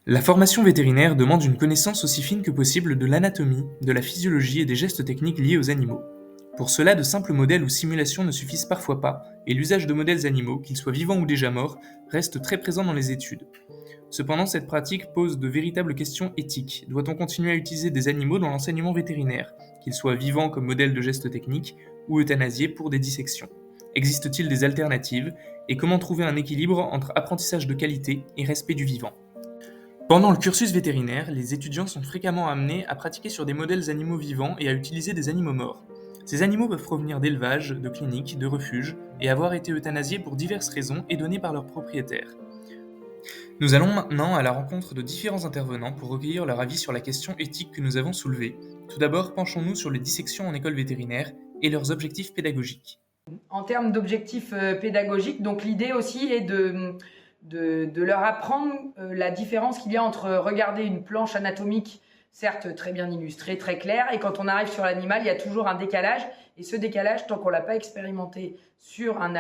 La formation vétérinaire demande une connaissance aussi fine que possible de l'anatomie, de la physiologie et des gestes techniques liés aux animaux. Pour cela, de simples modèles ou simulations ne suffisent parfois pas, et l'usage de modèles animaux, qu'ils soient vivants ou déjà morts, reste très présent dans les études. Cependant, cette pratique pose de véritables questions éthiques. Doit-on continuer à utiliser des animaux dans l'enseignement vétérinaire, qu'ils soient vivants comme modèles de gestes techniques, ou euthanasiés pour des dissections? Existe-t-il des alternatives, et comment trouver un équilibre entre apprentissage de qualité et respect du vivant? Pendant le cursus vétérinaire, les étudiants sont fréquemment amenés à pratiquer sur des modèles animaux vivants et à utiliser des animaux morts. Ces animaux peuvent provenir d'élevages, de cliniques, de refuges, et avoir été euthanasiés pour diverses raisons et donnés par leurs propriétaires. Nous allons maintenant à la rencontre de différents intervenants pour recueillir leur avis sur la question éthique que nous avons soulevée. Tout d'abord, penchons-nous sur les dissections en école vétérinaire et leurs objectifs pédagogiques. En termes d'objectifs pédagogiques, donc l'idée aussi est de leur apprendre la différence qu'il y a entre regarder une planche anatomique, certes très bien illustrée, très claire, et quand on arrive sur l'animal, il y a toujours un décalage. Et ce décalage, tant qu'on ne l'a pas expérimenté sur un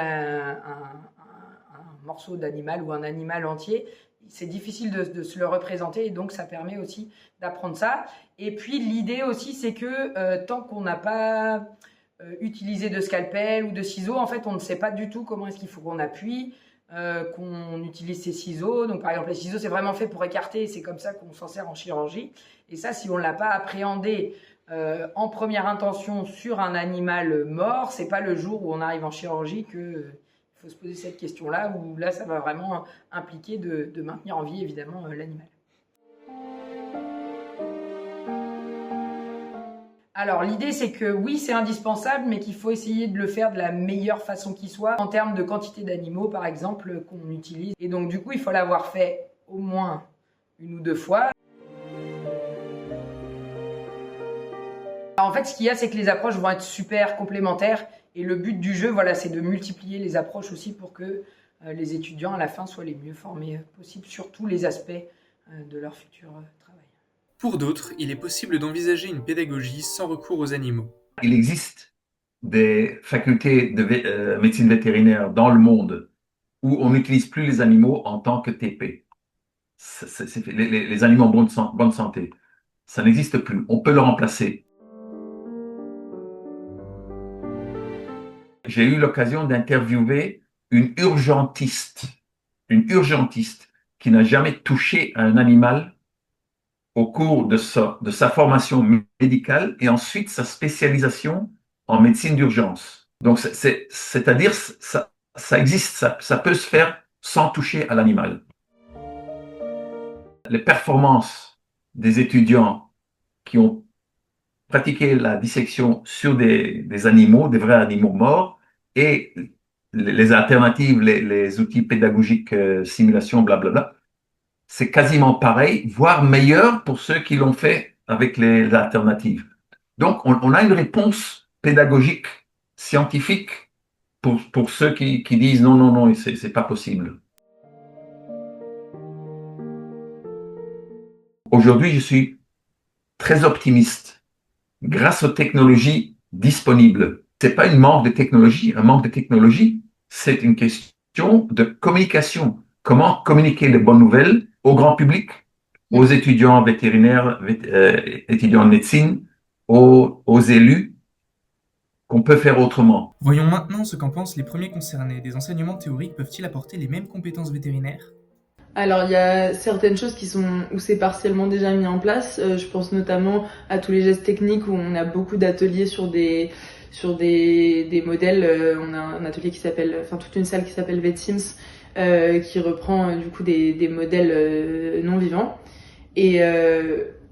morceau d'animal ou un animal entier, c'est difficile de se le représenter, et donc ça permet aussi d'apprendre ça. Et puis l'idée aussi, c'est que tant qu'on n'a pas utilisé de scalpel ou de ciseaux, en fait on ne sait pas du tout comment est-ce qu'il faut qu'on appuie, qu'on utilise ces ciseaux. Donc par exemple les ciseaux c'est vraiment fait pour écarter, et c'est comme ça qu'on s'en sert en chirurgie. Et ça, si on ne l'a pas appréhendé en première intention sur un animal mort, c'est pas le jour où on arrive en chirurgie que il faut se poser cette question-là, où là ça va vraiment impliquer de maintenir en vie évidemment l'animal. Alors l'idée c'est que oui, c'est indispensable, mais qu'il faut essayer de le faire de la meilleure façon qui soit, en termes de quantité d'animaux par exemple qu'on utilise. Et donc du coup il faut l'avoir fait au moins une ou deux fois. Alors, en fait ce qu'il y a, c'est que les approches vont être super complémentaires, et le but du jeu, voilà, c'est de multiplier les approches aussi pour que les étudiants à la fin soient les mieux formés possibles sur tous les aspects de leur futur travail. Pour d'autres, il est possible d'envisager une pédagogie sans recours aux animaux. Il existe des facultés de médecine vétérinaire dans le monde où on n'utilise plus les animaux en tant que TP. Les animaux en bonne santé. Ça n'existe plus. On peut le remplacer. J'ai eu l'occasion d'interviewer une urgentiste qui n'a jamais touché à un animal au cours de sa formation médicale et ensuite sa spécialisation en médecine d'urgence. Donc, c'est-à-dire, ça existe, ça peut se faire sans toucher à l'animal. Les performances des étudiants qui ont pratiqué la dissection sur des animaux, des vrais animaux morts, et les alternatives, les outils pédagogiques, simulation, blablabla, c'est quasiment pareil, voire meilleur pour ceux qui l'ont fait avec les alternatives. Donc, on a une réponse pédagogique, scientifique, pour ceux qui disent non, non, non, c'est pas possible. Aujourd'hui, je suis très optimiste. Grâce aux technologies disponibles, c'est pas un manque de technologie, c'est une question de communication. Comment communiquer les bonnes nouvelles au grand public, aux étudiants vétérinaires, étudiants en médecine, aux élus, qu'on peut faire autrement. Voyons maintenant ce qu'en pensent les premiers concernés. Des enseignements théoriques peuvent-ils apporter les mêmes compétences vétérinaires? Alors il y a certaines choses où c'est partiellement déjà mis en place. Je pense notamment à tous les gestes techniques où on a beaucoup d'ateliers sur des modèles. On a un atelier toute une salle qui s'appelle VetSims, qui reprend du coup des modèles non vivants. Et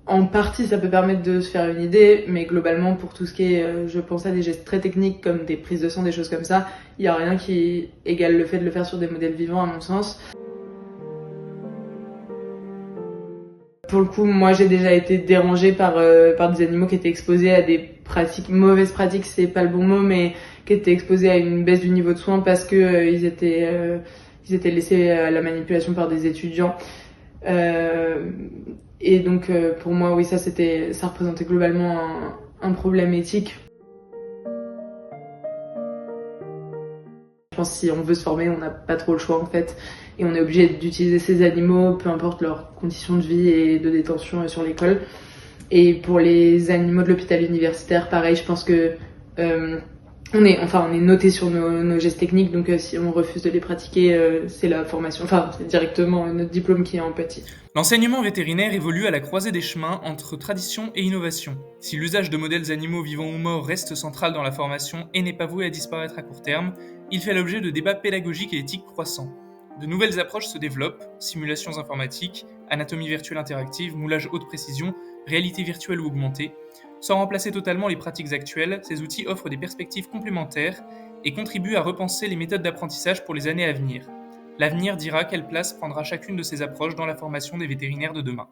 en partie ça peut permettre de se faire une idée, mais globalement pour tout ce qui est, je pense à des gestes très techniques comme des prises de sang, des choses comme ça, il y a rien qui égale le fait de le faire sur des modèles vivants à mon sens. Pour le coup, moi j'ai déjà été dérangée par des animaux qui étaient exposés à des mauvaises pratiques, c'est pas le bon mot, mais qui étaient exposés à une baisse du niveau de soins parce que ils étaient laissés à la manipulation par des étudiants. Et donc pour moi, oui, ça représentait globalement un problème éthique. Je pense que si on veut se former, on n'a pas trop le choix en fait. Et on est obligé d'utiliser ces animaux, peu importe leurs conditions de vie et de détention sur l'école. Et pour les animaux de l'hôpital universitaire, pareil, je pense que on est noté sur nos gestes techniques, donc si on refuse de les pratiquer, c'est la formation, c'est directement notre diplôme qui est en pâtit. L'enseignement vétérinaire évolue à la croisée des chemins entre tradition et innovation. Si l'usage de modèles animaux vivants ou morts reste central dans la formation et n'est pas voué à disparaître à court terme, il fait l'objet de débats pédagogiques et éthiques croissants. De nouvelles approches se développent, simulations informatiques, anatomie virtuelle interactive, moulage haute précision, réalité virtuelle ou augmentée. Sans remplacer totalement les pratiques actuelles, ces outils offrent des perspectives complémentaires et contribuent à repenser les méthodes d'apprentissage pour les années à venir. L'avenir dira quelle place prendra chacune de ces approches dans la formation des vétérinaires de demain.